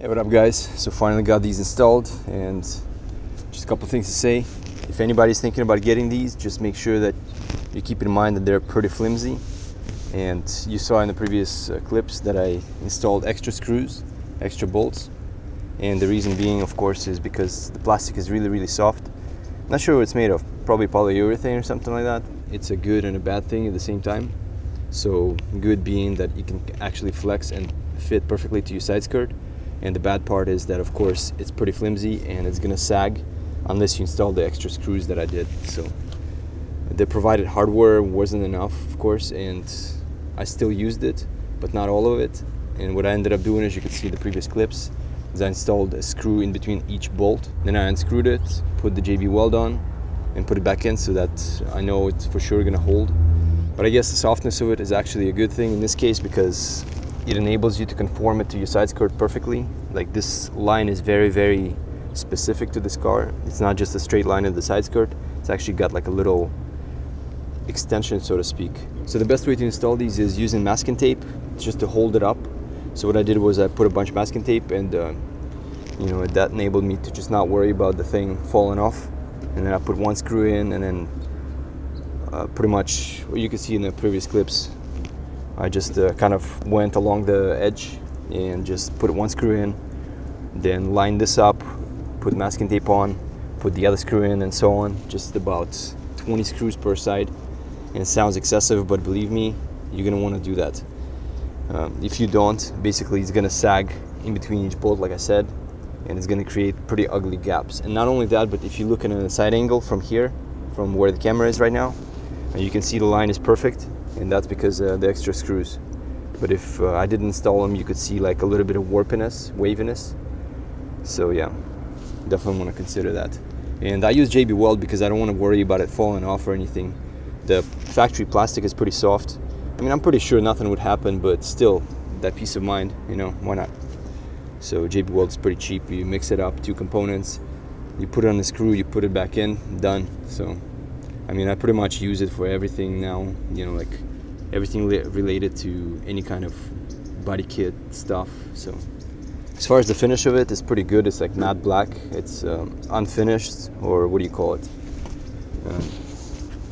Hey, what up guys? So finally got these installed, and just a couple things to say. If anybody's thinking about getting these, just make sure that you keep in mind that they're pretty flimsy. And you saw in the previous clips that I installed extra screws, extra bolts. And the reason being, of course, is because the plastic is really soft. Not sure what it's made of, probably polyurethane or something like that. It's a good and a bad thing at the same time. So good being that you can actually flex and fit perfectly to your side skirt. And the bad part is that, of course, it's pretty flimsy and it's gonna sag unless you install the extra screws that I did. So the provided hardware wasn't enough, of course, and I still used it, but not all of it. And what I ended up doing, as you can see in the previous clips, is I installed a screw in between each bolt. Then I unscrewed it, put the JB weld on, and put it back in so that I know it's for sure gonna hold. But I guess the softness of it is actually a good thing in this case, because it enables you to conform it to your side skirt perfectly. Like, this line is very specific to this car. It's not just a straight line of the side skirt. It's actually got like a little extension, so to speak. So the best way to install these is using masking tape, just to hold it up. So what I did was I put a bunch of masking tape, and that enabled me to just not worry about the thing falling off. And then I put one screw in, and then pretty much what you can see in the previous clips, I just kind of went along the edge and just put one screw in, then lined this up, put masking tape on, put the other screw in, and so on. Just about 20 screws per side. And it sounds excessive, but believe me, you're gonna want to do that. If you don't, basically it's gonna sag in between each bolt, like I said, and it's gonna create pretty ugly gaps. And not only that, but if you look at a side angle from here, from where the camera is right now, you can see the line is perfect. And that's because the extra screws. But if I didn't install them, you could see like a little bit of warpiness, waviness. So yeah, definitely want to consider that. And I use JB Weld because I don't want to worry about it falling off or anything. The factory plastic is pretty soft. I mean, I'm pretty sure nothing would happen, but still, that peace of mind, you know, why not? So JB Weld is pretty cheap. You mix it up, 2 components, you put it on the screw, you put it back in, done. So, I mean, I pretty much use it for everything now, you know, like everything related to any kind of body kit stuff. So, as far as the finish of it, it's pretty good. It's like matte black. It's unfinished, or what do you call it?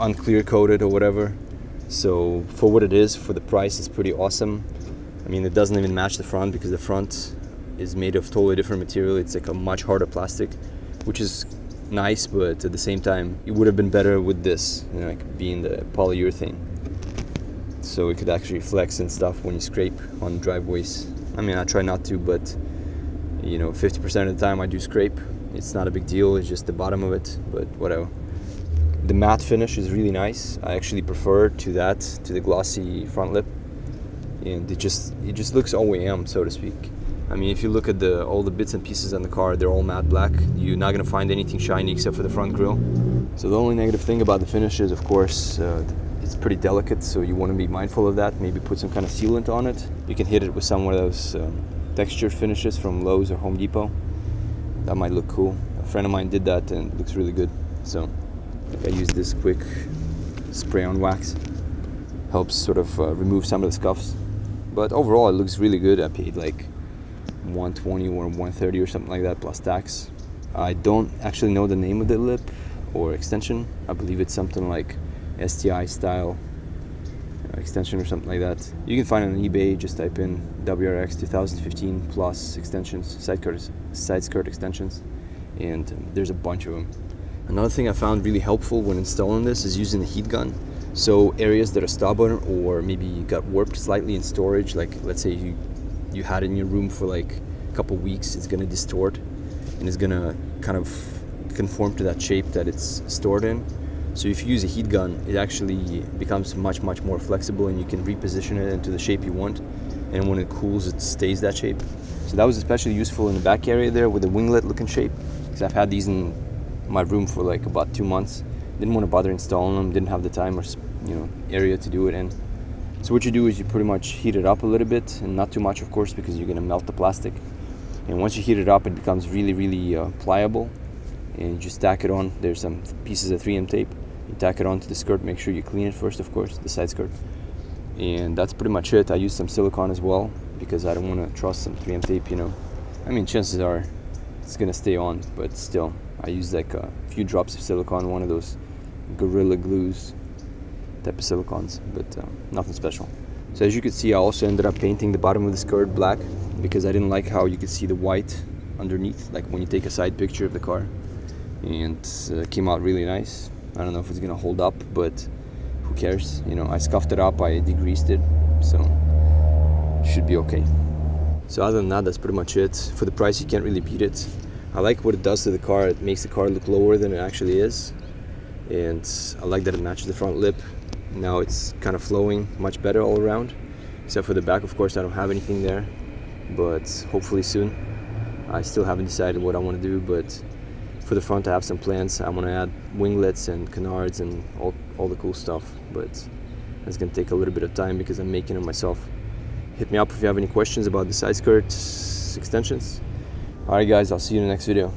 Unclear coated or whatever. So for what it is, for the price, it's pretty awesome. I mean, it doesn't even match the front because the front is made of totally different material. It's like a much harder plastic, which is nice, but at the same time, it would have been better with this, you know, like being the polyurethane. So it could actually flex and stuff when you scrape on driveways. I mean, I try not to, but you know, 50% of the time I do scrape. It's not a big deal, it's just the bottom of it, but whatever. The matte finish is really nice. I actually prefer to the glossy front lip, and it just looks OEM, so to speak. I mean, if you look at all the bits and pieces on the car, they're all matte black. You're not gonna find anything shiny except for the front grille. So the only negative thing about the finish is, of course, it's pretty delicate, so you want to be mindful of that. Maybe put some kind of sealant on it. You can hit it with some of those textured finishes from Lowe's or Home Depot. That might look cool. A friend of mine did that and it looks really good. So I use this quick spray on wax. Helps sort of remove some of the scuffs. But overall, it looks really good. I paid like $120 or $130 or something like that plus tax. I don't actually know the name of the lip or extension. I believe it's something like STI style extension or something like that. You can find it on eBay. Just type in WRX 2015 plus extensions, side skirt extensions, and there's a bunch of them. Another thing I found really helpful when installing this is using the heat gun. So areas that are stubborn or maybe got warped slightly in storage, like let's say you had it in your room for like a couple weeks, it's going to distort and it's going to kind of conform to that shape that it's stored in. So if you use a heat gun, it actually becomes much more flexible and you can reposition it into the shape you want. And when it cools, it stays that shape. So that was especially useful in the back area there with the winglet looking shape, because I've had these in my room for like about 2 months. Didn't want to bother installing them, didn't have the time or area to do it in. So what you do is you pretty much heat it up a little bit, and not too much of course, because you're going to melt the plastic. And once you heat it up, it becomes really pliable, and you just stack it on. There's some pieces of 3M tape. You tack it onto the skirt, make sure you clean it first, of course, the side skirt. And that's pretty much it. I use some silicone as well because I don't want to trust some 3M tape, I mean, chances are it's going to stay on, but still, I use like a few drops of silicone, one of those Gorilla Glues type of silicones, but nothing special. So as you can see, I also ended up painting the bottom of the skirt black because I didn't like how you could see the white underneath, like when you take a side picture of the car. And it came out really nice. I don't know if it's gonna hold up, but who cares? I scuffed it up, I degreased it, so should be okay. So other than that, that's pretty much it. For the price, you can't really beat it. I like what it does to the car. It makes the car look lower than it actually is, and I like that it matches the front lip. Now it's kind of flowing much better all around, except for the back. Of course, I don't have anything there, but hopefully soon. I still haven't decided what I want to do, but for the front, I have some plans. I want to add winglets and canards and all the cool stuff, but it's going to take a little bit of time because I'm making it myself. Hit me up if you have any questions about the side skirt extensions. Alright guys, I'll see you in the next video.